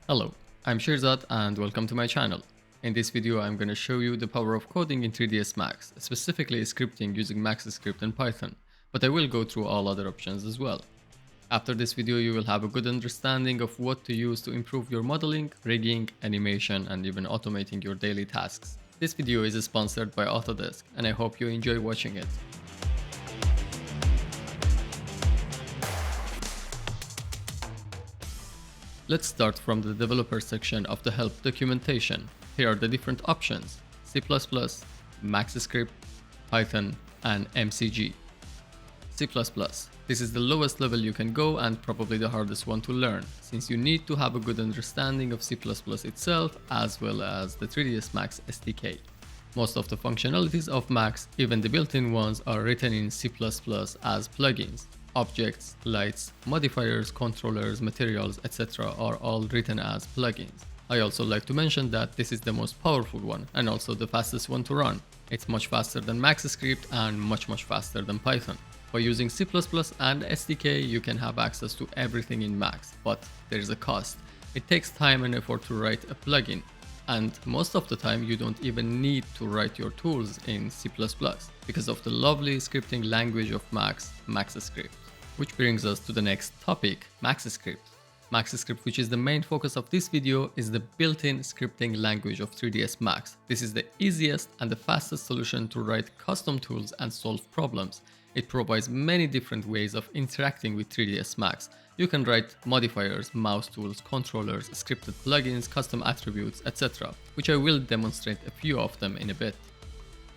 Hello, I'm Shirzad and welcome to my channel. In this video I'm going to show you the power of coding in 3ds Max, specifically scripting using Maxscript and Python, but I will go through all other options as well. After this video you will have a good understanding of what to use to improve your modeling, rigging, animation and even automating your daily tasks. This video is sponsored by Autodesk and I hope you enjoy watching it. Let's start from the developer section of the help documentation. Here are the different options: C++, Maxscript, Python, and MCG. C++. This is the lowest level you can go and probably the hardest one to learn, since you need to have a good understanding of C++ itself as well as the 3ds Max SDK. Most of the functionalities of Max, even the built-in ones, are written in C++ as plugins. Objects, lights, modifiers, controllers, materials, etc. are all written as plugins. I also like to mention that this is the most powerful one and also the fastest one to run. It's much faster than Maxscript and much faster than Python. By using C++ and SDK, you can have access to everything in Max, but there is a cost. It takes time and effort to write a plugin, and most of the time you don't even need to write your tools in C++ because of the lovely scripting language of Maxscript. Which brings us to the next topic, Maxscript. Maxscript, which is the main focus of this video, is the built-in scripting language of 3ds Max. This is the easiest and the fastest solution to write custom tools and solve problems. It provides many different ways of interacting with 3ds Max. You can write modifiers, mouse tools, controllers, scripted plugins, custom attributes, etc., which I will demonstrate a few of them in a bit.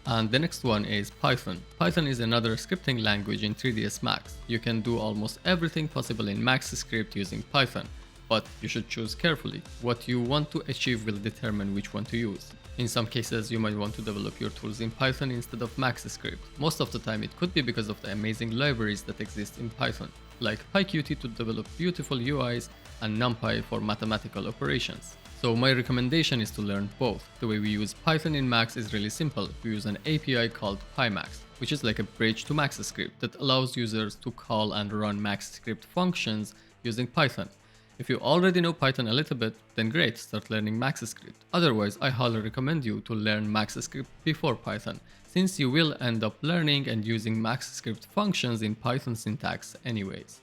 And the next one is Python. Python is another scripting language in 3ds Max. You can do almost everything possible in Maxscript using Python, but you should choose carefully. What you want to achieve will determine which one to use. In some cases, you might want to develop your tools in Python instead of Maxscript. Most of the time, it could be because of the amazing libraries that exist in Python, like PyQt to develop beautiful UIs and NumPy for mathematical operations. So my recommendation is to learn both. The way we use Python in Max is really simple. We use an API called PyMax, which is like a bridge to Maxscript that allows users to call and run Maxscript functions using Python. If you already know Python a little bit, then great, start learning Maxscript. Otherwise, I highly recommend you to learn Maxscript before Python, since you will end up learning and using Maxscript functions in Python syntax anyways.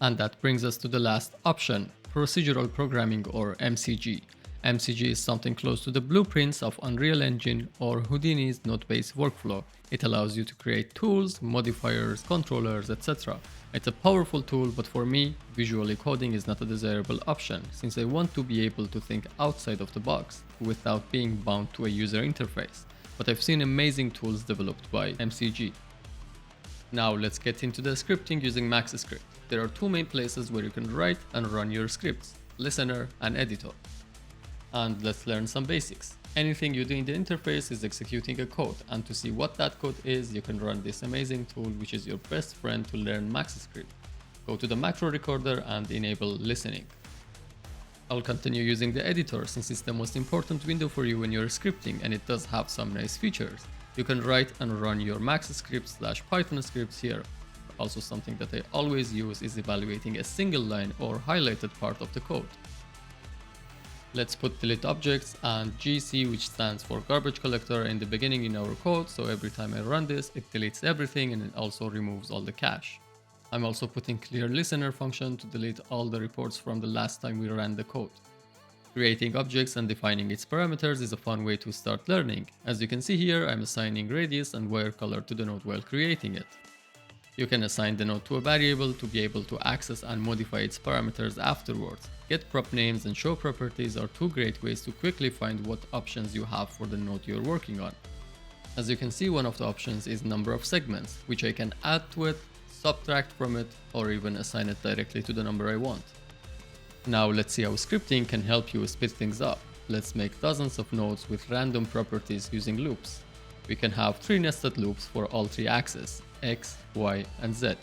And that brings us to the last option, Procedural Programming or MCG. MCG is something close to the blueprints of Unreal Engine or Houdini's node-based workflow. It allows you to create tools, modifiers, controllers, etc. It's a powerful tool, but for me, visually coding is not a desirable option, since I want to be able to think outside of the box without being bound to a user interface. But I've seen amazing tools developed by MCG. Now let's get into the scripting using Maxscript. There are two main places where you can write and run your scripts, Listener and Editor. And let's learn some basics. Anything you do in the interface is executing a code, and to see what that code is, you can run this amazing tool which is your best friend to learn Maxscript. Go to the macro recorder and enable listening. I'll continue using the editor since it's the most important window for you when you're scripting, and it does have some nice features. You can write and run your Maxscript/Python scripts here. Also, something that I always use is evaluating a single line or highlighted part of the code. Let's put delete objects and GC, which stands for garbage collector, in the beginning in our code, so every time I run this, it deletes everything and it also removes all the cache. I'm also putting clear listener function to delete all the reports from the last time we ran the code. Creating objects and defining its parameters is a fun way to start learning. As you can see here, I'm assigning radius and wire color to the node while creating it. You can assign the node to a variable to be able to access and modify its parameters afterwards. Get prop names and show properties are two great ways to quickly find what options you have for the node you're working on. As you can see, one of the options is number of segments, which I can add to it, subtract from it, or even assign it directly to the number I want. Now let's see how scripting can help you speed things up. Let's make dozens of nodes with random properties using loops. We can have 3 nested loops for all 3 axes, X, Y, and Z.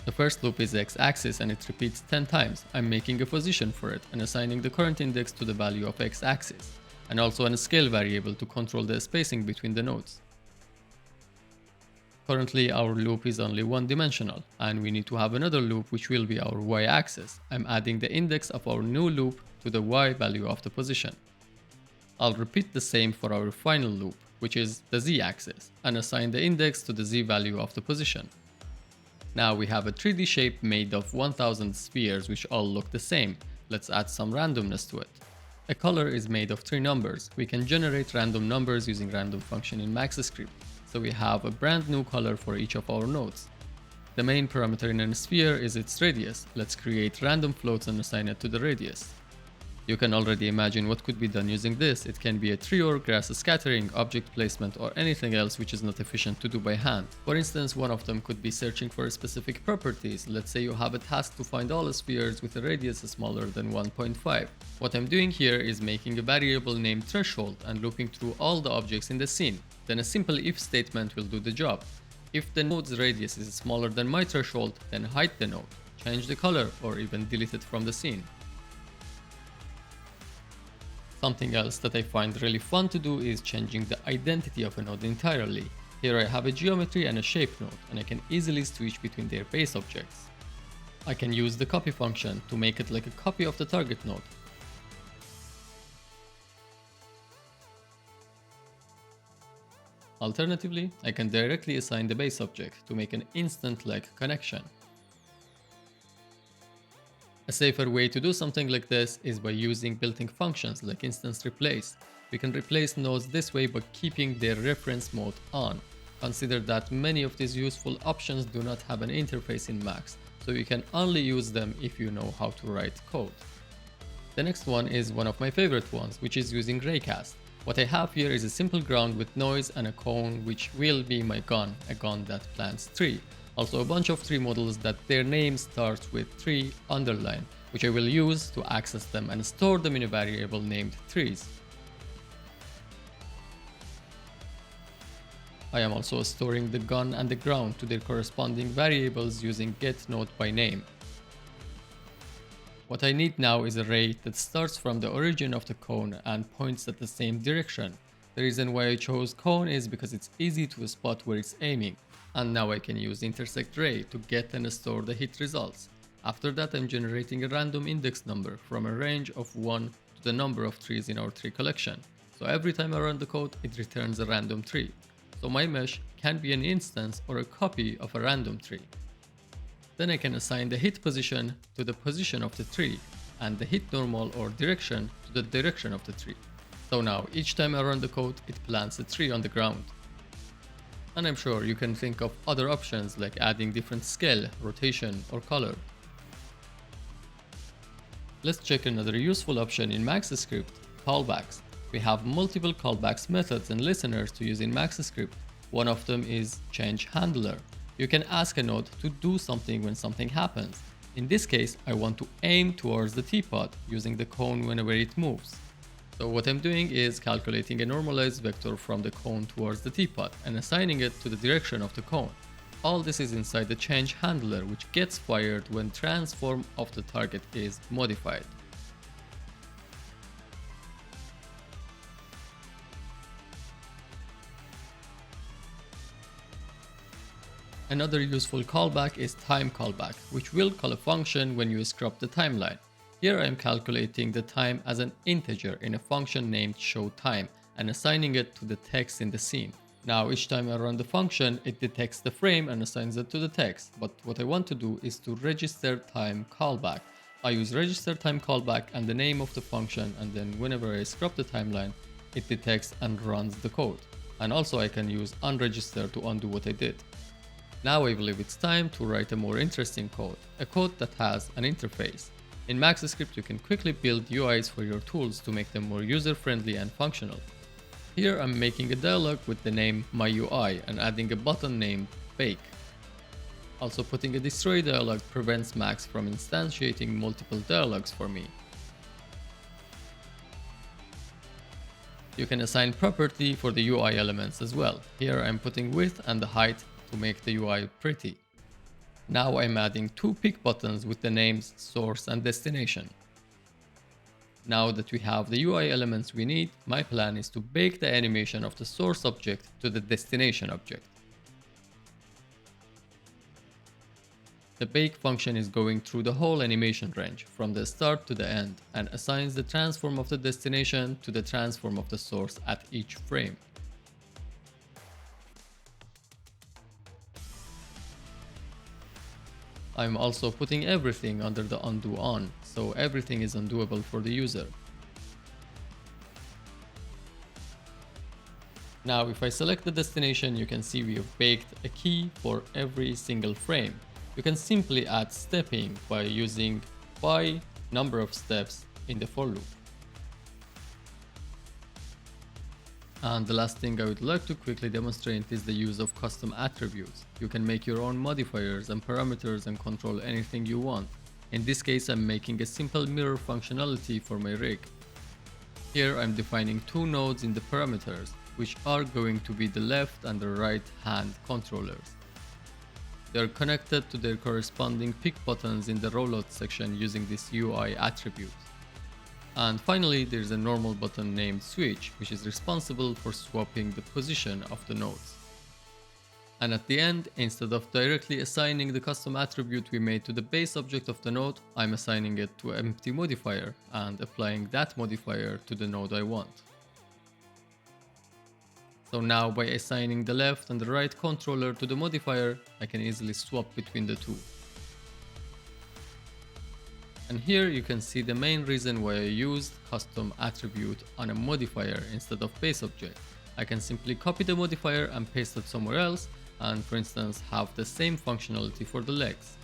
The first loop is X-axis and it repeats 10 times. I'm making a position for it and assigning the current index to the value of X-axis, and also a scale variable to control the spacing between the nodes. Currently our loop is only one-dimensional, and we need to have another loop which will be our y-axis. I'm adding the index of our new loop to the y value of the position. I'll repeat the same for our final loop, which is the z-axis, and assign the index to the z value of the position. Now we have a 3D shape made of 1000 spheres which all look the same. Let's add some randomness to it. A color is made of 3 numbers. We can generate random numbers using random function in Maxscript. So we have a brand new color for each of our nodes. The main parameter in a sphere is its radius. Let's create random floats and assign it to the radius. You can already imagine what could be done using this. It can be a tree or grass scattering, object placement, or anything else which is not efficient to do by hand. For instance, one of them could be searching for specific properties. Let's say you have a task to find all spheres with a radius smaller than 1.5. What I'm doing here is making a variable named threshold and looping through all the objects in the scene. Then a simple if statement will do the job. If the node's radius is smaller than my threshold, then hide the node, change the color, or even delete it from the scene. Something else that I find really fun to do is changing the identity of a node entirely. Here I have a geometry and a shape node, and I can easily switch between their base objects. I can use the copy function to make it like a copy of the target node. Alternatively, I can directly assign the base object to make an instant-like connection. A safer way to do something like this is by using built-in functions like instance replace. We can replace nodes this way by keeping their reference mode on. Consider that many of these useful options do not have an interface in Max, so you can only use them if you know how to write code. The next one is one of my favorite ones, which is using Raycast. What I have here is a simple ground with noise and a cone, which will be my gun, a gun that plants tree. Also a bunch of tree models that their name starts with tree underline, which I will use to access them and store them in a variable named trees. I am also storing the gun and the ground to their corresponding variables using getNodeByName. What I need now is a ray that starts from the origin of the cone and points at the same direction. The reason why I chose cone is because it's easy to spot where it's aiming. And now I can use intersect ray to get and store the hit results. After that, I'm generating a random index number from a range of 1 to the number of trees in our tree collection. So every time I run the code, it returns a random tree. So my mesh can be an instance or a copy of a random tree. Then I can assign the hit position to the position of the tree and the hit normal or direction to the direction of the tree. So now each time I run the code, it plants a tree on the ground. And I'm sure you can think of other options like adding different scale, rotation, or color. Let's check another useful option in Maxscript, Callbacks. We have multiple callbacks methods and listeners to use in Maxscript. One of them is change handler. You can ask a node to do something when something happens. In this case, I want to aim towards the teapot using the cone whenever it moves. So what I'm doing is calculating a normalized vector from the cone towards the teapot and assigning it to the direction of the cone. All this is inside the change handler, which gets fired when transform of the target is modified. Another useful callback is time callback, which will call a function when you scrub the timeline. Here I am calculating the time as an integer in a function named showTime and assigning it to the text in the scene. Now each time I run the function, it detects the frame and assigns it to the text, but what I want to do is to register time callback. I use register time callback and the name of the function, and then whenever I scrub the timeline, it detects and runs the code. And also I can use unregister to undo what I did. Now I believe it's time to write a more interesting code, a code that has an interface. In Maxscript, you can quickly build UIs for your tools to make them more user-friendly and functional. Here I'm making a dialog with the name MyUI and adding a button named Bake. Also putting a destroy dialog prevents Max from instantiating multiple dialogs for me. You can assign property for the UI elements as well. Here I'm putting width and the height to make the UI pretty. Now I'm adding 2 pick buttons with the names source and destination. Now that we have the UI elements we need, my plan is to bake the animation of the source object to the destination object. The bake function is going through the whole animation range from the start to the end and assigns the transform of the destination to the transform of the source at each frame. I'm also putting everything under the undo on, so everything is undoable for the user. Now if I select the destination, you can see we have baked a key for every single frame. You can simply add stepping by using by number of steps in the for loop. And the last thing I would like to quickly demonstrate is the use of custom attributes. You can make your own modifiers and parameters and control anything you want. In this case, I'm making a simple mirror functionality for my rig. Here I'm defining two nodes in the parameters, which are going to be the left and the right hand controllers. They are connected to their corresponding pick buttons in the rollout section using this UI attribute. And finally, there's a normal button named switch, which is responsible for swapping the position of the nodes. And at the end, instead of directly assigning the custom attribute we made to the base object of the node, I'm assigning it to an empty modifier and applying that modifier to the node I want. So now by assigning the left and the right controller to the modifier, I can easily swap between the two. And here you can see the main reason why I used custom attribute on a modifier instead of base object. I can simply copy the modifier and paste it somewhere else and for instance have the same functionality for the legs.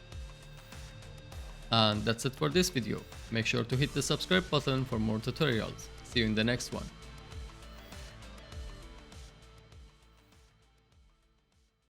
And that's it for this video. Make sure to hit the subscribe button for more tutorials. See you in the next one.